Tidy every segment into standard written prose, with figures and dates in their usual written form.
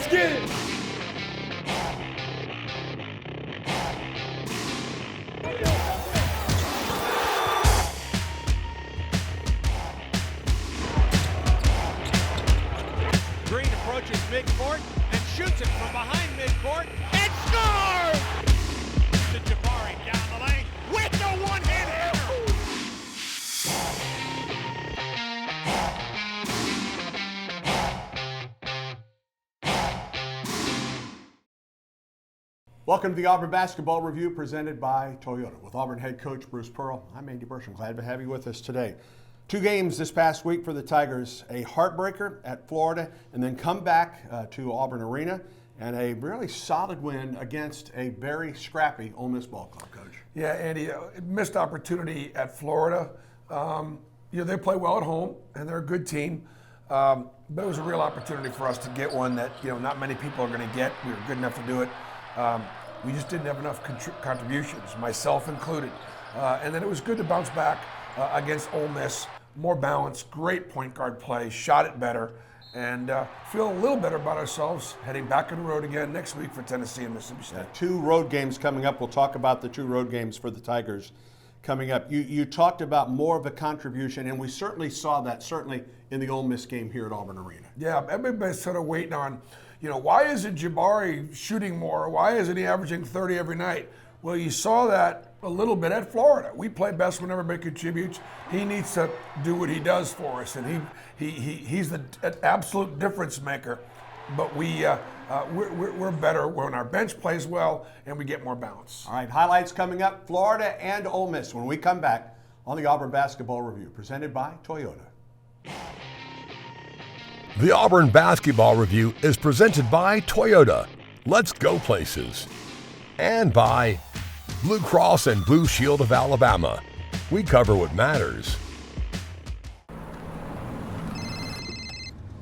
Let's get it. Green approaches midcourt and shoots it from behind midcourt and scores! To Jabari down the lane with the one-hand hammer. Welcome to the Auburn Basketball Review presented by Toyota. With Auburn head coach Bruce Pearl, I'm Andy Burcham. Glad to have you with us today. 2 games this past week for the Tigers, a heartbreaker at Florida, and then come back to Auburn Arena, and a really solid win against a very scrappy Ole Miss ball club, Coach. Yeah, Andy, missed opportunity at Florida. They play well at home, and they're a good team. But it was a real opportunity for us to get one that, not many people are going to get. We were good enough to do it. We just didn't have enough contributions, myself included. And then it was good to bounce back against Ole Miss. More balanced, great point guard play, shot it better, and feel a little better about ourselves heading back on the road again next week for Tennessee and Mississippi State. 2 road games coming up. We'll talk about the 2 road games for the Tigers coming up. You talked about more of a contribution, and we certainly saw that, certainly in the Ole Miss game here at Auburn Arena. Yeah, everybody's sort of waiting on, why isn't Jabari shooting more? Why isn't he averaging 30 every night? Well, you saw that a little bit at Florida. We play best when everybody contributes. He needs to do what he does for us, and he's the absolute difference maker. But we're better when our bench plays well and we get more balance. All right, highlights coming up, Florida and Ole Miss when we come back on the Auburn Basketball Review, presented by Toyota. The Auburn Basketball Review is presented by Toyota. Let's go places. And by Blue Cross and Blue Shield of Alabama. We cover what matters.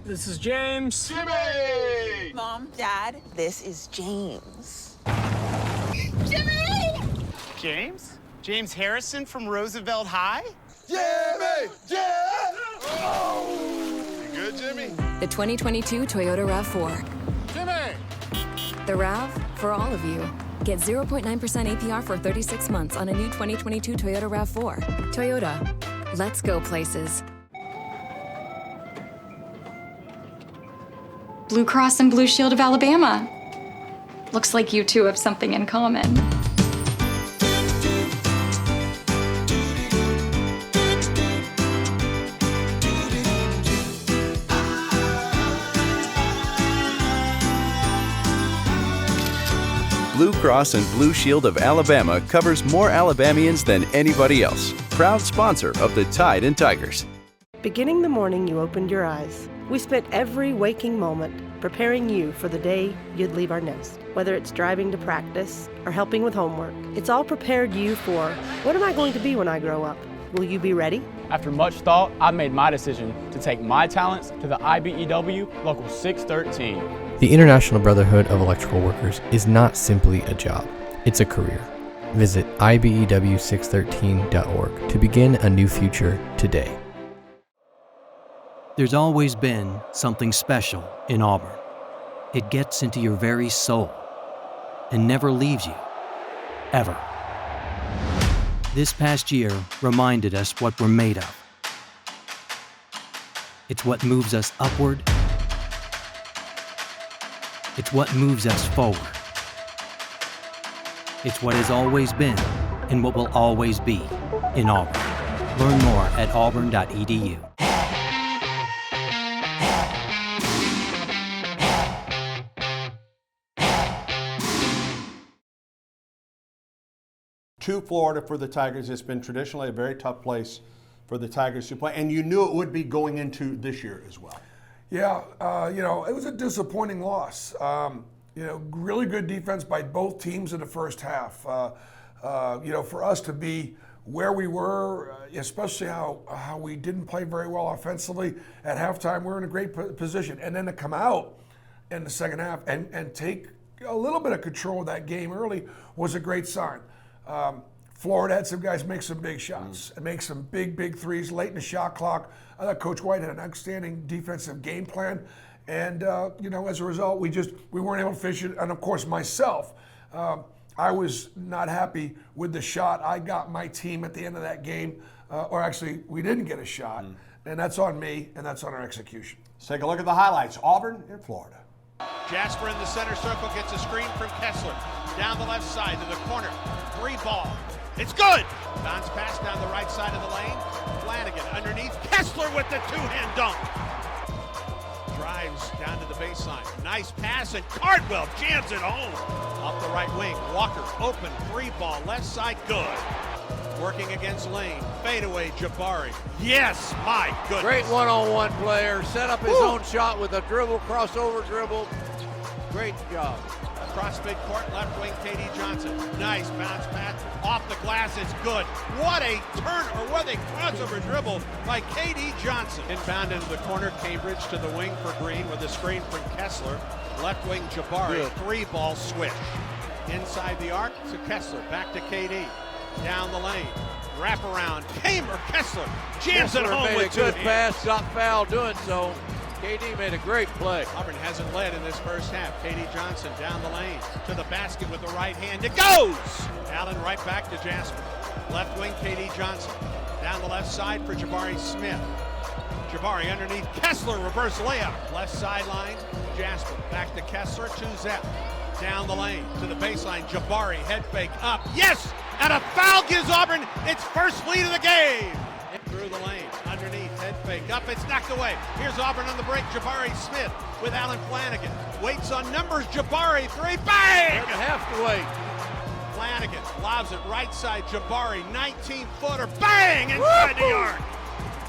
This is James. Jimmy! Mom, Dad, this is James. Jimmy! James? James Harrison from Roosevelt High? Jimmy! Yeah! Oh! You good, Jimmy? The 2022 Toyota RAV4. Jimmy! The RAV for all of you. Get 0.9% APR for 36 months on a new 2022 Toyota RAV4. Toyota, let's go places. Blue Cross and Blue Shield of Alabama. Looks like you two have something in common. Blue Cross and Blue Shield of Alabama covers more Alabamians than anybody else. Proud sponsor of the Tide and Tigers. Beginning the morning you opened your eyes, we spent every waking moment preparing you for the day you'd leave our nest. Whether it's driving to practice or helping with homework, it's all prepared you for, what am I going to be when I grow up? Will you be ready? After much thought, I made my decision to take my talents to the IBEW Local 613. The International Brotherhood of Electrical Workers is not simply a job, it's a career. Visit IBEW613.org to begin a new future today. There's always been something special in Auburn. It gets into your very soul and never leaves you, ever. This past year reminded us what we're made of. It's what moves us upward. It's what moves us forward. It's what has always been and what will always be in Auburn. Learn more at auburn.edu. To Florida for the Tigers. It's been traditionally a very tough place for the Tigers to play, and you knew it would be going into this year as well. Yeah, it was a disappointing loss. Really good defense by both teams in the first half. For us to be where we were, especially how we didn't play very well offensively at halftime, we're in a great position. And then to come out in the second half and take a little bit of control of that game early was a great sign. Florida had some guys make some big shots and make some big threes late in the shot clock. I thought Coach White had an outstanding defensive game plan, And as a result, we weren't able to finish it. And of course, myself, I was not happy with the shot I got my team at the end of that game, or actually, we didn't get a shot, and that's on me, and that's on our execution. Let's take a look at the highlights. Auburn in Florida. Jasper in the center circle gets a screen from Kessler. Down the left side to the corner. 3 ball. It's good! Bounce pass down the right side of the lane. Flanagan underneath. Kessler with the 2-hand dunk. Drives down to the baseline. Nice pass, and Cardwell jams it home. Off the right wing. Walker open. 3 ball. Left side. Good. Working against Lane. Fadeaway Jabari. Yes, my goodness. Great one-on-one player. Set up his own shot with a dribble, crossover dribble. Great job. Across midcourt, left wing, KD Johnson. Nice bounce pass. Off the glass, it's good. What a turn, or what a crossover dribble by KD Johnson. Inbound into the corner, Cambridge to the wing for Green with a screen from Kessler. Left wing, Jabari. Good. 3-ball switch. Inside the arc to Kessler. Back to KD. Down the lane. Wrap around. Kessler jams it home made with a good 2 pass, got fouled doing so. KD made a great play. Auburn hasn't led in this first half. KD Johnson down the lane to the basket with the right hand. It goes! Allen right back to Jasper. Left wing, KD Johnson. Down the left side for Jabari Smith. Jabari underneath Kessler, reverse layup. Left sideline, Jasper. Back to Kessler, to Zepp. Down the lane to the baseline. Jabari head fake up. Yes! And a foul gives Auburn its first lead of the game. Through the lane, underneath, head fake up, it's knocked away. Here's Auburn on the break, Jabari Smith with Allen Flanagan. Waits on numbers, Jabari, 3, bang! Doesn't have to wait. Flanagan lobs it right side, Jabari, 19-footer, bang! Inside the arc.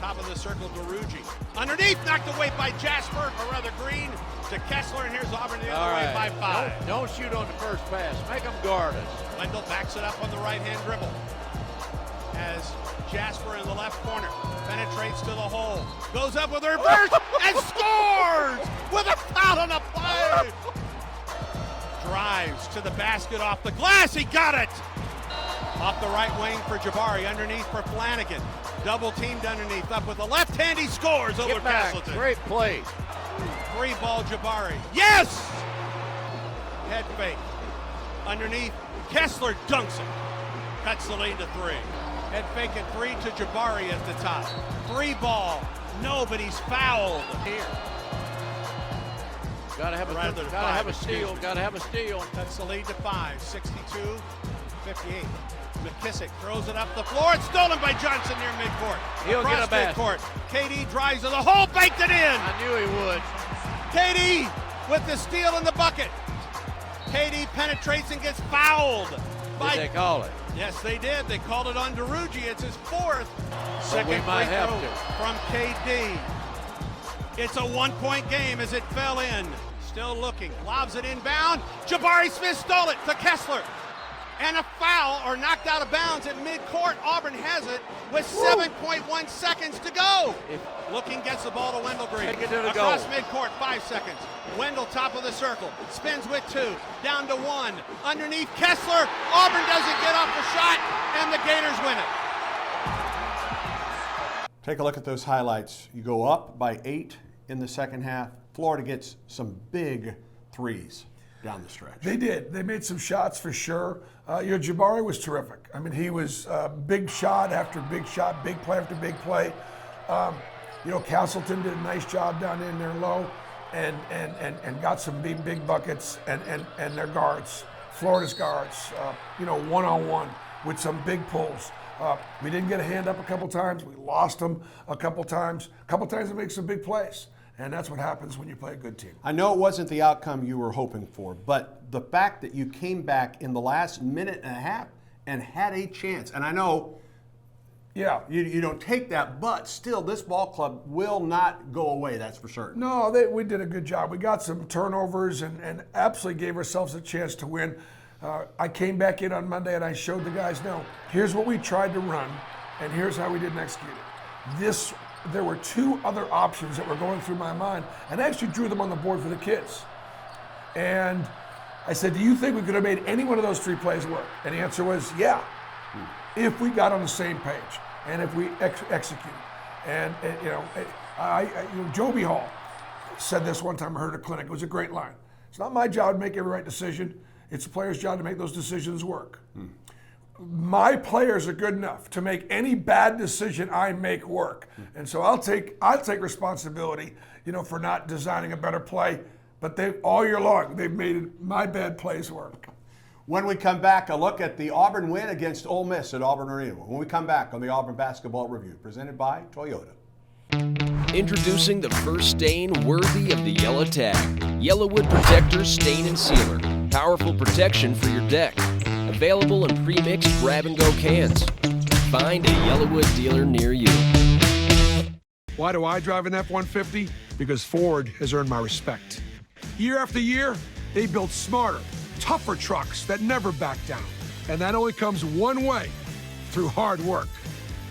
Top of the circle, DeRuggi. Underneath, knocked away by Jasper, or rather Green, to Kessler, and here's Auburn the other way by 5. Don't shoot on the first pass. Make them guard us. Wendell backs it up on the right-hand dribble. As Jasper in the left corner penetrates to the hole, goes up with a reverse and scores with a foul on the play. Drives to the basket off the glass. He got it. Off the right wing for Jabari, underneath for Flanagan. Double teamed underneath, up with the left hand. He scores over Castleton. Great play. 3-ball Jabari. Yes! Head fake. Underneath, Kessler dunks it. Cuts the lead to 3. Head fake at 3 to Jabari at the top. 3-ball. Nobody's fouled here. Gotta have a steal. Gotta have a steal. Cuts the lead to 5. 62-58. McKissick throws it up the floor. It's stolen by Johnson near midcourt. He'll get a basket. Midcourt. KD drives to the hole, baked it in. I knew he would. KD with the steal in the bucket. KD penetrates and gets fouled. Did they call it? Yes, they did. They called it on DeRuggi. It's his 4th. Second we might free have throw to. from KD. It's a 1-point game as it fell in. Still looking. Lobs it inbound. Jabari Smith stole it to Kessler. And a foul, or knocked out of bounds at midcourt. Auburn has it with 7.1 seconds to go. Looking, gets the ball to Wendell Green. Take it to the Across goal. midcourt, 5 seconds. Wendell, top of the circle, spins with 2, down to 1. Underneath Kessler, Auburn doesn't get off the shot, and the Gators win it. Take a look at those highlights. You go up by 8 in the second half. Florida gets some big threes down the stretch. They did. They made some shots for sure. Jabari was terrific. I mean, he was big shot after big shot, big play after big play. Castleton did a nice job down in there low and got some big buckets and their guards, Florida's guards, one-on-one with some big pulls. We didn't get a hand up a couple times. We lost them a couple times. A couple times it makes some big plays. And that's what happens when you play a good team. I know it wasn't the outcome you were hoping for, but the fact that you came back in the last minute and a half and had a chance, and I know you don't take that, but still this ball club will not go away, that's for certain. No, we did a good job. We got some turnovers and absolutely gave ourselves a chance to win. I came back in on Monday and I showed the guys, no, here's what we tried to run and here's how we didn't execute it. There were 2 other options that were going through my mind, and I actually drew them on the board for the kids. And I said, do you think we could have made any one of those 3 plays work? And the answer was, yeah, if we got on the same page and if we executed. And Joby Hall, said this one time I heard at a clinic. It was a great line. It's not my job to make every right decision. It's the player's job to make those decisions work. My players are good enough to make any bad decision I make work. And so I'll take responsibility, for not designing a better play. But all year long, they've made my bad plays work. When we come back, a look at the Auburn win against Ole Miss at Auburn Arena. When we come back on the Auburn Basketball Review, presented by Toyota. Introducing the first stain worthy of the yellow tag. Yellowwood Protector Stain and Sealer. Powerful protection for your deck. Available in pre-mixed grab-and-go cans. Find a Yellowwood dealer near you. Why do I drive an F-150? Because Ford has earned my respect. Year after year, they build smarter, tougher trucks that never back down. And that only comes one way, through hard work.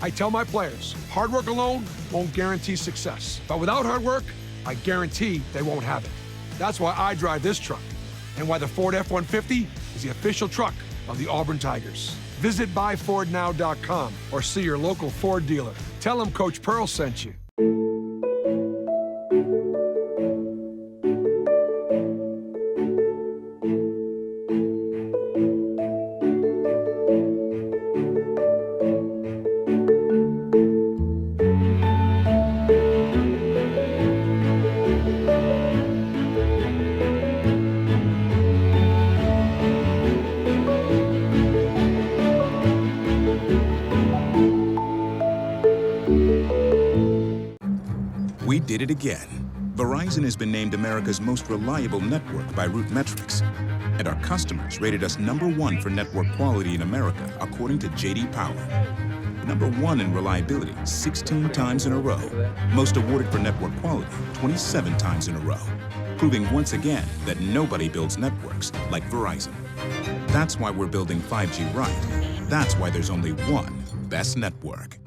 I tell my players, hard work alone won't guarantee success. But without hard work, I guarantee they won't have it. That's why I drive this truck, and why the Ford F-150 is the official truck of the Auburn Tigers. Visit buyfordnow.com or see your local Ford dealer. Tell them Coach Pearl sent you. We did it again. Verizon has been named America's most reliable network by RootMetrics. And our customers rated us #1 for network quality in America, according to J.D. Power. #1 in reliability 16 times in a row. Most awarded for network quality 27 times in a row. Proving once again that nobody builds networks like Verizon. That's why we're building 5G right. That's why there's only one best network.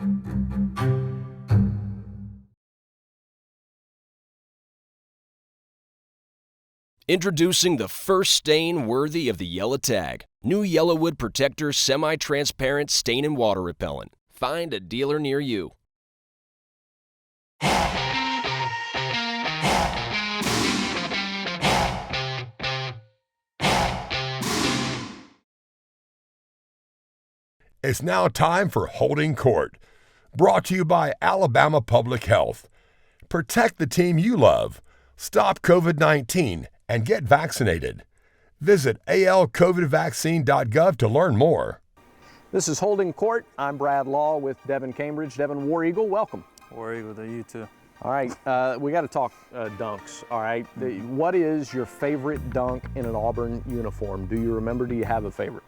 Introducing the first stain worthy of the yellow tag. New Yellowwood Protector Semi-Transparent Stain and Water Repellent. Find a dealer near you. It's now time for Holding Court, brought to you by Alabama Public Health. Protect the team you love. Stop COVID-19 and get vaccinated. Visit alcovidvaccine.gov to learn more. This is Holding Court. I'm Brad Law with Devin Cambridge. Devin, War Eagle, welcome. War Eagle to you too. All right, we got to talk dunks. All right, what is your favorite dunk in an Auburn uniform? Do you remember? Do you have a favorite?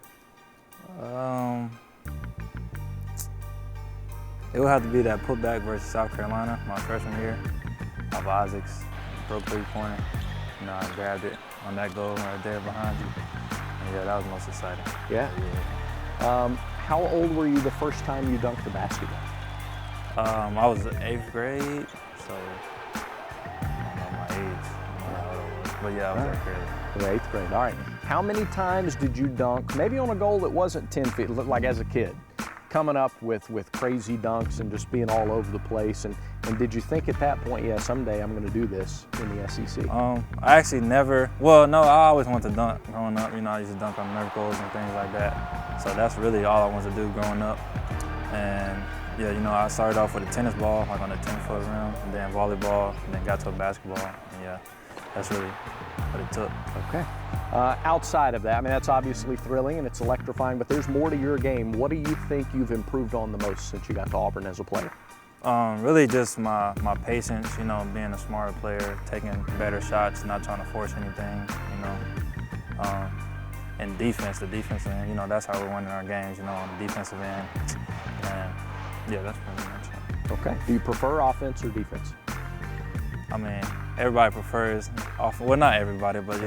It would have to be that putback versus South Carolina, my freshman year. Of Isaacs, broke three-pointer. I grabbed it on that goal right there behind you. And yeah, that was most exciting. Yeah. How old were you the first time you dunked the basketball? I was in 8th grade, so I don't know my age. But yeah, I was 8th grade. 8th grade, all right. How many times did you dunk, maybe on a goal that wasn't 10 feet, like as a kid, coming up with crazy dunks and just being all over the place? And did you think at that point, yeah, someday I'm going to do this in the SEC? I actually never, well, no, I always wanted to dunk growing up. I used to dunk on Nerf goals and things like that. So that's really all I wanted to do growing up. And yeah, I started off with a tennis ball, like on a 10-foot rim, and then volleyball, and then got to a basketball. And yeah, that's really what it took. Okay. Outside of that, I mean, that's obviously thrilling and it's electrifying, but there's more to your game. What do you think you've improved on the most since you got to Auburn as a player? Really just my patience, being a smarter player, taking better shots, not trying to force anything, and defense, the defense end, that's how we're winning our games, on the defensive end. And yeah, that's pretty much it. Okay. Do you prefer offense or defense? I mean, everybody prefers offense. Well, not everybody, but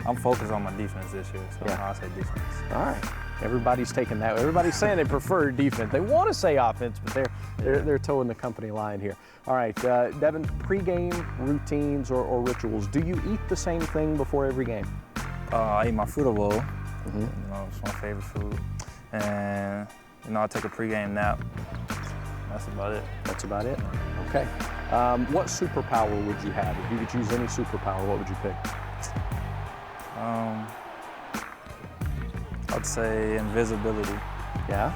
I'm focused on my defense this year, so I'll say defense. All right. Everybody's taking that. Everybody's saying they prefer defense. They want to say offense, but they're towing the company line here. All right, Devin, pregame routines or rituals. Do you eat the same thing before every game? I eat my Fruit Bowl. It's my favorite food. And I take a pregame nap. That's about it. That's about it? Okay. What superpower would you have? If you could choose any superpower, what would you pick? I'd say invisibility. Yeah?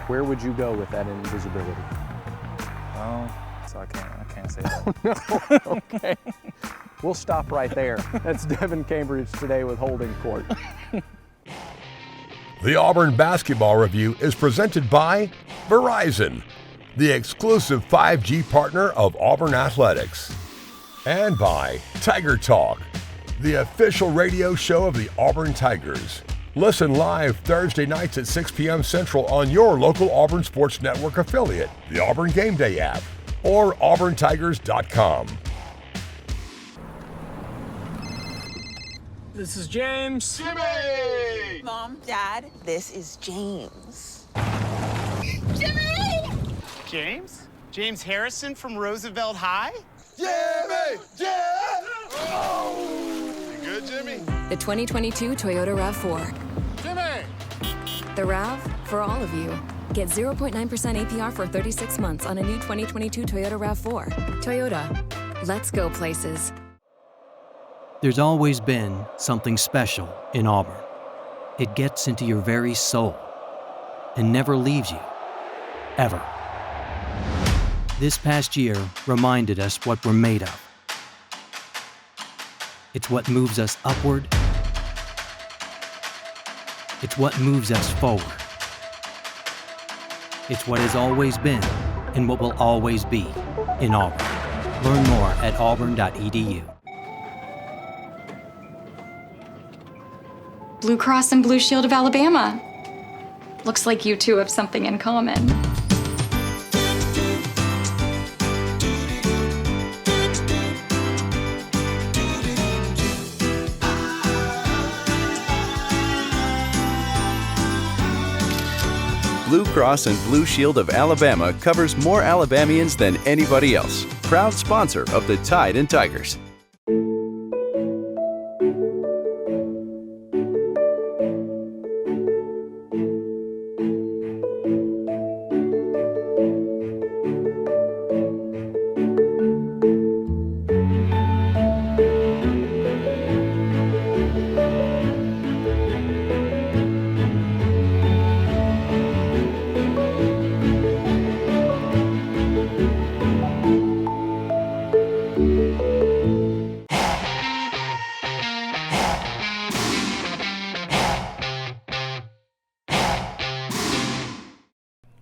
Where would you go with that invisibility? So I can't say that. No? Okay. We'll stop right there. That's Devin Cambridge today with Holding Court. The Auburn Basketball Review is presented by Verizon, the exclusive 5G partner of Auburn Athletics, and by Tiger Talk, the official radio show of the Auburn Tigers. Listen live Thursday nights at 6 p.m. Central on your local Auburn Sports Network affiliate, the Auburn Game Day app, or auburntigers.com. This is James. Jimmy! Mom, Dad, this is James. Jimmy! James? James Harrison from Roosevelt High? Jimmy! Oh! You good, Jimmy? The 2022 Toyota RAV4. Jimmy! The RAV for all of you. Get 0.9% APR for 36 months on a new 2022 Toyota RAV4. Toyota, let's go places. There's always been something special in Auburn. It gets into your very soul and never leaves you, ever. This past year reminded us what we're made of. It's what moves us upward. It's what moves us forward. It's what has always been and what will always be in Auburn. Learn more at auburn.edu. Blue Cross and Blue Shield of Alabama. Looks like you two have something in common. Blue Cross and Blue Shield of Alabama covers more Alabamians than anybody else. Proud sponsor of the Tide and Tigers.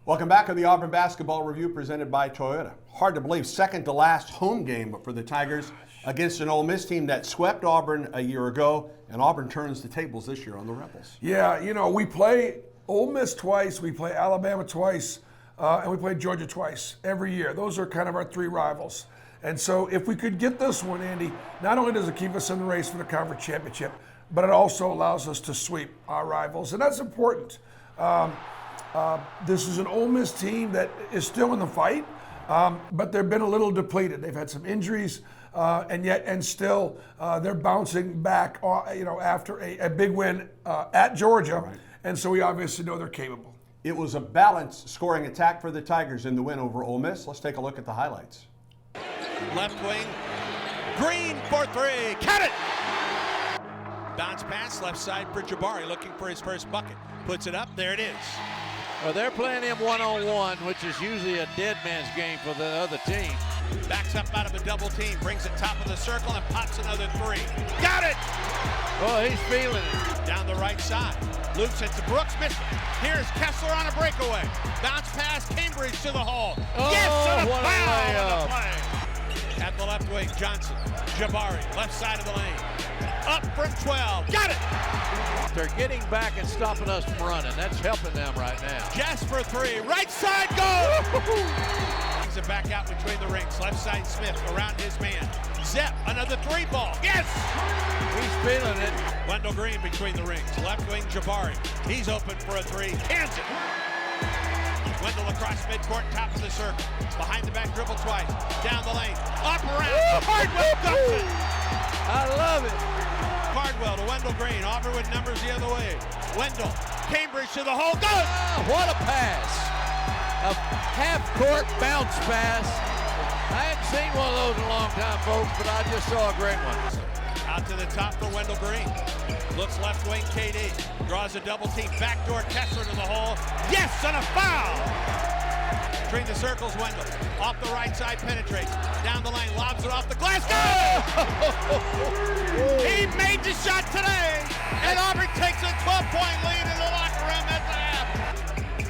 Welcome back to the Auburn Basketball Review presented by Toyota. Hard to believe, second to last home game for the Tigers against an Ole Miss team that swept Auburn a year ago, and Auburn turns the tables this year on the Rebels. Yeah, you know, we play Ole Miss twice, we play Alabama twice, and we play Georgia twice every year. Those are kind of our three rivals. And so if we could get this one, Andy, not only does it keep us in the race for the conference championship, but it also allows us to sweep our rivals, and that's important. This is an Ole Miss team that is still in the fight, but they've been a little depleted. They've had some injuries, and still they're bouncing back, after a big win at Georgia, right. And so we obviously know they're capable. It was a balanced scoring attack for the Tigers in the win over Ole Miss. Let's take a look at the highlights. Left wing, Green for three, count it! Bounce pass, left side for Jabari, looking for his first bucket. Puts it up, there it is. Well, they're playing him one-on-one, which is usually a dead man's game for the other team. Backs up out of a double team, brings it top of the circle and pops another three. Got it! Oh, he's feeling it. Down the right side. Loops it to Brooks, missed it. Here's Kessler on a breakaway. Bounce pass, Cambridge to the hole. Oh, yes, and a what foul a on the play. At the left wing, Johnson, Jabari, left side of the lane. Up from 12, got it! They're getting back and stopping us from running. That's helping them right now. Jess for three, right side goal! Brings it back out between the rings. Left side Smith around his man. Zepp, another three ball, yes! He's feeling it. Wendell Green between the rings. Left wing Jabari, he's open for a three, cans it! Wendell across midcourt, top of the circle. Behind the back dribble twice. Down the lane. Up around. Cardwell dumps it. I love it. Cardwell to Wendell Green. Auburn with numbers the other way. Wendell. Cambridge to the hole. Goes. What a pass. A half-court bounce pass. I hadn't seen one of those in a long time, folks, but I just saw a great one. Out to the top for Wendell Green. Looks left wing, KD. Draws a double team. Backdoor Kessler to the hole. Yes, and a foul! Between the circles, Wendell. Off the right side, penetrates. Down the lane, lobs it off the glass. Go! He made the shot today! And Auburn takes a 12-point lead in the locker room at the half.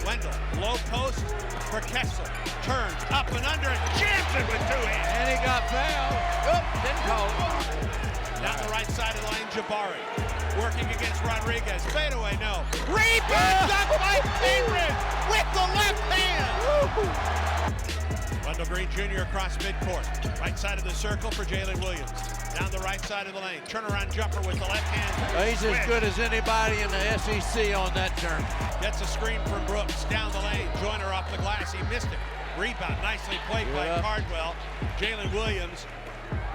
Wendell, low post for Kessler. Turns up and under and jams it with two hands. And he got fouled. Oh, didn't call it. Down the right side of the lane, Jabari. Working against Rodriguez. Fadeaway, no. Rebound dunk by Bainbridge with the left hand. Wendell Green Jr. across midcourt. Right side of the circle for Jalen Williams. Down the right side of the lane. Turnaround jumper with the left hand. Well, he's as good as anybody in the SEC on that turn. Gets a screen from Brooks. Down the lane. Joyner off the glass. He missed it. Rebound. Nicely played by Cardwell. Jalen Williams.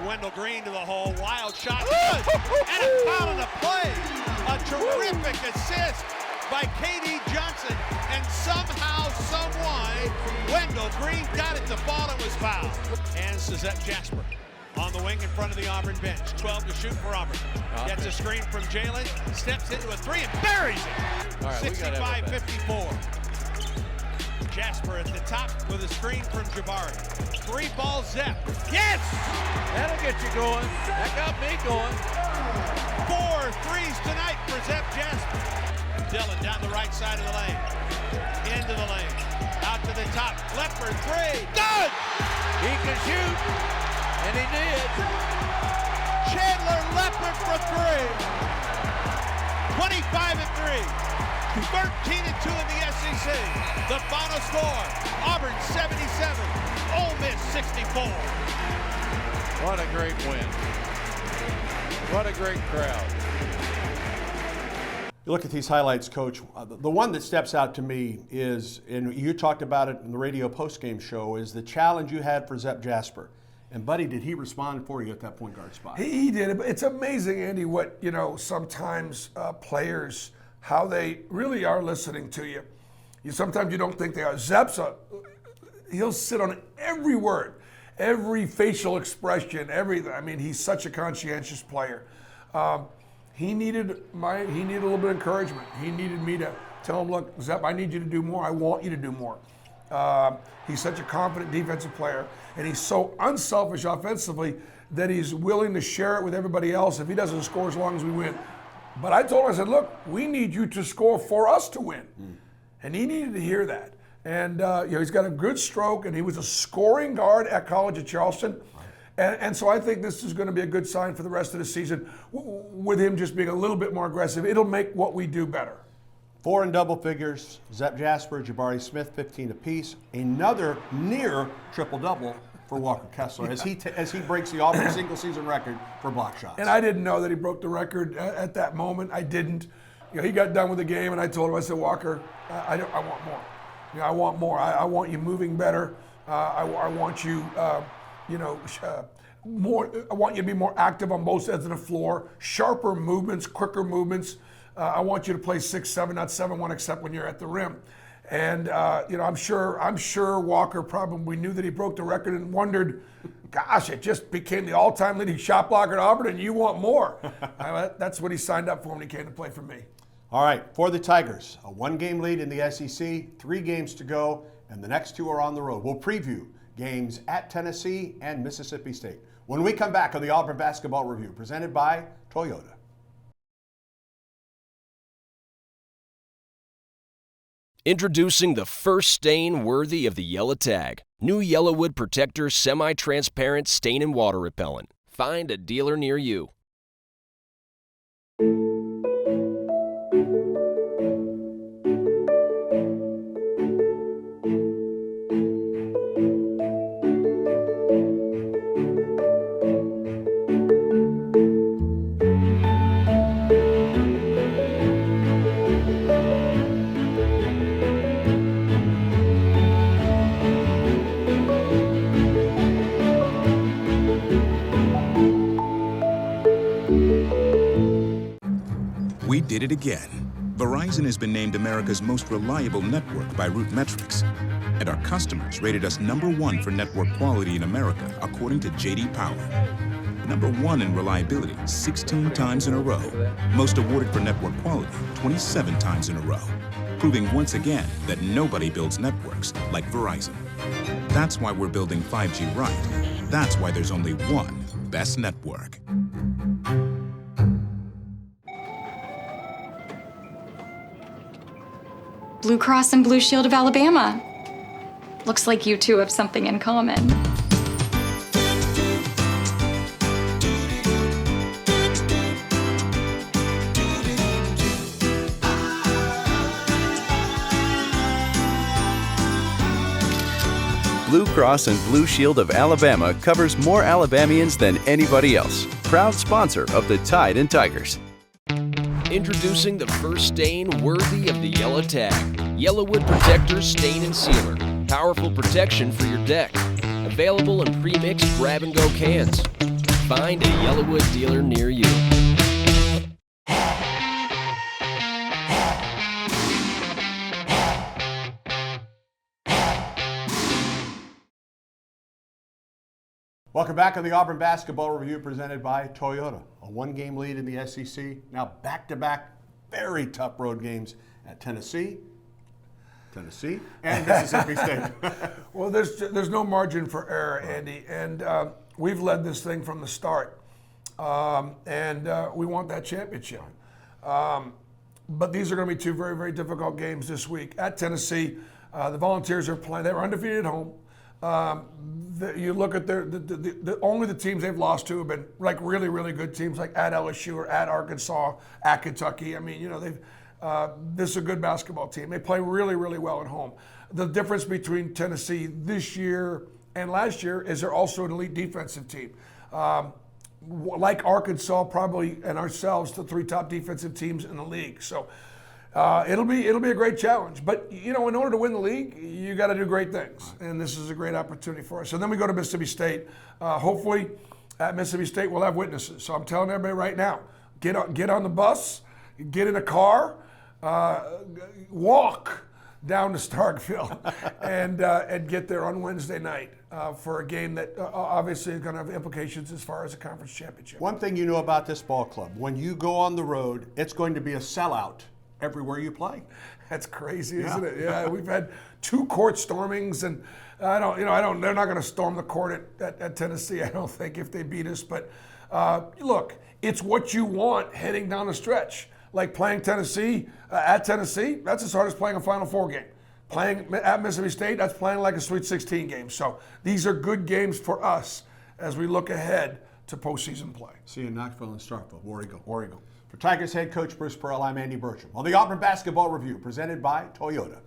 Wendell Green to the hole. Wild shot. Good! And a foul in the play. A terrific assist by KD Johnson. And somehow, someway, Wendell Green got it to fall. It was fouled. Hands to Zep Jasper. On the wing in front of the Auburn bench. 12 to shoot for Auburn. Gets a screen from Jalen. Steps into a three and buries it. All right, 65-54. Jasper at the top with a screen from Jabari. Three ball Zep. Yes! That'll get you going. That got me going. 4 threes tonight for Zep Jasper. Dillon down the right side of the lane. Into the lane. Out to the top. Lepper three. Good! He can shoot. And he did. Chandler Lepper for three. 25-3. 13-2 in the SEC. The final score, Auburn 77, Ole Miss 64. What a great win. What a great crowd. You look at these highlights, Coach. The one that steps out to me is, and you talked about it in the radio postgame show, is the challenge you had for Zep Jasper. And, buddy, did he respond for you at that point guard spot? He did. It's amazing, Andy, what, sometimes players, how they really are listening to you. Sometimes you don't think they are. Zep's he'll sit on every word, every facial expression, everything. I mean, he's such a conscientious player. He needed a little bit of encouragement. He needed me to tell him, look, Zep, I need you to do more. I want you to do more. He's such a confident defensive player, and he's so unselfish offensively that he's willing to share it with everybody else if he doesn't score as long as we win. But I told him, I said, look, we need you to score for us to win. And he needed to hear that. And he's got a good stroke, and he was a scoring guard at college at Charleston. And so I think this is going to be a good sign for the rest of the season with him just being a little bit more aggressive. It'll make what we do better. 4 in double figures, Zep Jasper, Jabari Smith, 15 apiece. Another near triple-double for Walker Kessler as he breaks the Auburn single-season record for block shots. And I didn't know that he broke the record at that moment. I didn't. He got done with the game, and I told him, I said, Walker, I want more. I want more. I want you moving better. I want you, more. I want you to be more active on both ends of the floor, sharper movements, quicker movements. I want you to play 6-7, not 7-1, except when you're at the rim. And I'm sure Walker probably knew that he broke the record and wondered, gosh, it just became the all-time leading shot blocker at Auburn, and you want more. That's what he signed up for when he came to play for me. All right, for the Tigers, a 1-game lead in the SEC, 3 games to go, and the next 2 are on the road. We'll preview games at Tennessee and Mississippi State when we come back on the Auburn Basketball Review, presented by Toyota. Introducing the first stain worthy of the yellow tag. New Yellowwood Protector Semi-Transparent Stain and Water Repellent. Find a dealer near you. We did it again. Verizon has been named America's most reliable network by Root Metrics, and our customers rated us #1 for network quality in America, according to J.D. Power. #1 in reliability 16 times in a row. Most awarded for network quality 27 times in a row. Proving once again that nobody builds networks like Verizon. That's why we're building 5G right. That's why there's only one best network. Blue Cross and Blue Shield of Alabama. Looks like you two have something in common. Blue Cross and Blue Shield of Alabama covers more Alabamians than anybody else. Proud sponsor of the Tide and Tigers. Introducing the first stain worthy of the yellow tag. Yellowwood Protector Stain and Sealer. Powerful protection for your deck. Available in pre-mixed grab-and-go cans. Find a Yellowwood dealer near you. Welcome back on the Auburn Basketball Review presented by Toyota. A one-game lead in the SEC. Now back-to-back very tough road games at Tennessee, and Mississippi State. Well, there's no margin for error, Andy, and we've led this thing from the start, and we want that championship. But these are going to be two very, very difficult games this week. At Tennessee, the Volunteers are playing. They were undefeated at home. You look at only the teams they've lost to have been like really, really good teams, like at LSU or at Arkansas, at Kentucky. I mean, you know, this is a good basketball team. They play really, really well at home. The difference between Tennessee this year and last year is they're also an elite defensive team. Like Arkansas, probably, and ourselves, the three top defensive teams in the league. So it'll be a great challenge. But, you know, in order to win the league, you got to do great things. And this is a great opportunity for us. And then we go to Mississippi State. Hopefully, at Mississippi State, we'll have witnesses. So I'm telling everybody right now, get on the bus, get in a car, walk down to Starkville and get there on Wednesday night for a game that obviously is going to have implications as far as the conference championship. One thing you know about this ball club, when you go on the road, it's going to be a sellout everywhere you play. That's crazy, isn't it? Yeah, we've had 2 court stormings, and they're not going to storm the court at Tennessee, I don't think, if they beat us. But look, it's what you want heading down the stretch. Like playing Tennessee, at Tennessee, that's as hard as playing a Final Four game. Playing at Mississippi State, that's playing like a Sweet 16 game. So these are good games for us as we look ahead to postseason play. See you in Knoxville and Starkville. War Eagle. War Eagle. For Tigers head coach Bruce Pearl, I'm Andy Burcham. On the Auburn Basketball Review, presented by Toyota.